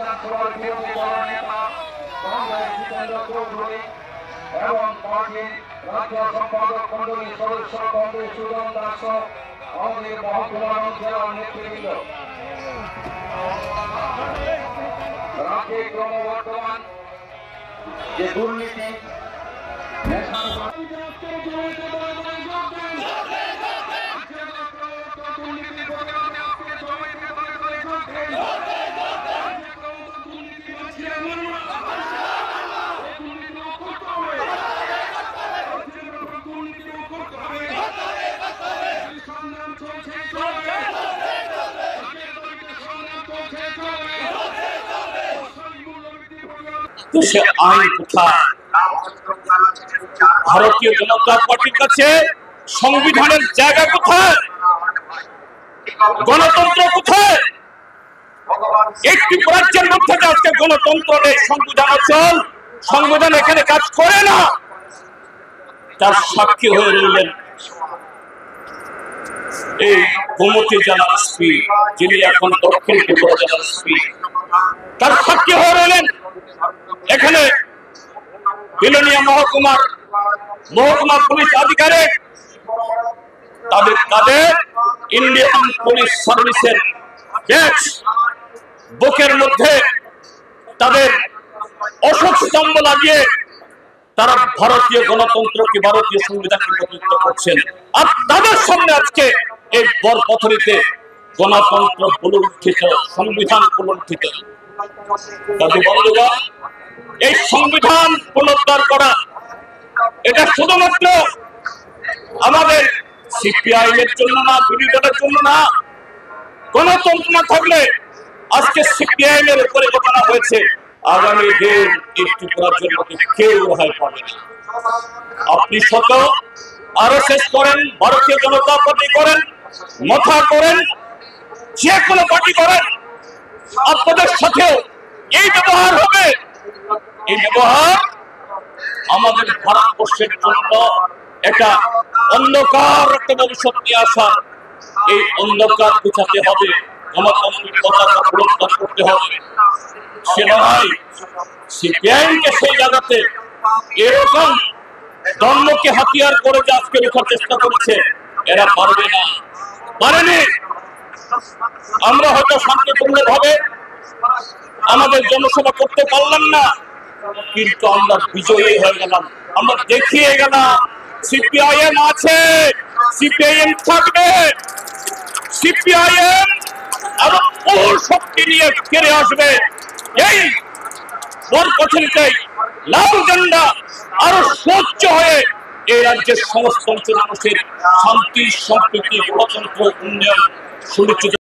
বিধানসভার বিরোধী দলনেতা জিতেন্দ্র চৌধুরী এবং পার্টির রাজ্য সম্পাদক মন্ডলীর সদস্য কংগ্রেস সুজন দাস আমাদের মহকুমা জেলার নেতৃবৃন্দ। রাজ্যে ক্রমবর্ধমান যে দুর্নীতি দেশের আইন কোথায়? ভারতীয় জনতা পার্টির কাছে সংবিধানের জায়গা কোথায়? গণতন্ত্র কোথায়? একটি রাজ্যের মধ্যে আজকে গণতন্ত্র নেই, সংবিধান অচল, সংবিধান এখানে কাজ করে না। তার সাক্ষী হয়ে রইলেন এই গোমতী জেলার এসপি, যিনি এখন দক্ষিণ ত্রিপুরা জেলার এসপি। তার সাক্ষী হয়ে রইলেন এখানে বিলোনিয়া মহকুমা পুলিশ আধিকারিক। তাদের ইন্ডিয়ান পুলিশ সার্ভিসের ব্যাচ বুকের মধ্যে তাদের অশোক স্তম্ভ লাগিয়ে তারা ভারতীয় গণতন্ত্রকে, ভারতীয় সংবিধানকে প্রতিনিধিত্ব করছেন। আর তাদের সামনে আজকে এই বরপথরিতে গণতন্ত্র পুনরুত্থিত, সংবিধান পুনরুত্থিত। বন্ধুগণ, এই সংবিধান পুনরুদ্ধার করা এটা শুধুমাত্র আমাদের সিপিআইএম এর জন্য না, বিরোধী দলের জন্য না। গণতন্ত্র না থাকলে আজকে সিপিআইএম এর উপরে ঘটনা হয়েছে, আগামী দিন এই ত্রিপুরার জন্য কেউ রেহাই পাবে না। আপনি শত আরএসএস করেন, ভারতীয় জনতা পার্টি করেন, মথা করেন, যে কোনো পার্টি করেন, আপনাদের সাথেও এই ব্যবহার হবে। এই ব্যবহার আমাদের ভারতবর্ষের জন্য একটা অন্ধকার একটা ভবিষ্যৎ নিয়ে আসা। এই অন্ধকার বুঝাতে হবে, গণতন্ত্রের পতাকা পুরস্কার করতে হবে। সে নয় সিপিআইএমকে সেই জায়গাতে এরকম ধর্মকে হাতিয়ার করে যে আজকে রোখার চেষ্টা করেছে, এরা পারবে না, পারেনি। আমরা হয়তো শান্তিপূর্ণ ভাবে আমাদের জনসভা করতে পারলাম না, কিন্তু আমরা বিজয়ী হয়ে গেলাম। আমরা দেখিয়ে গেলাম সিপিআইএম আছে, সিপিআইএম থাকবে, সিপিআইএম আরো বহু শক্তি নিয়ে ফিরে আসবে। এই বরপথরিতেই লাল ঝান্ডা আরো সহ্য হয়ে এই রাজ্যের সমস্ত অঞ্চল মানুষের শান্তি, সম্প্রীতি, গণতন্ত্র, উন্নয়ন সুনিশ্চিত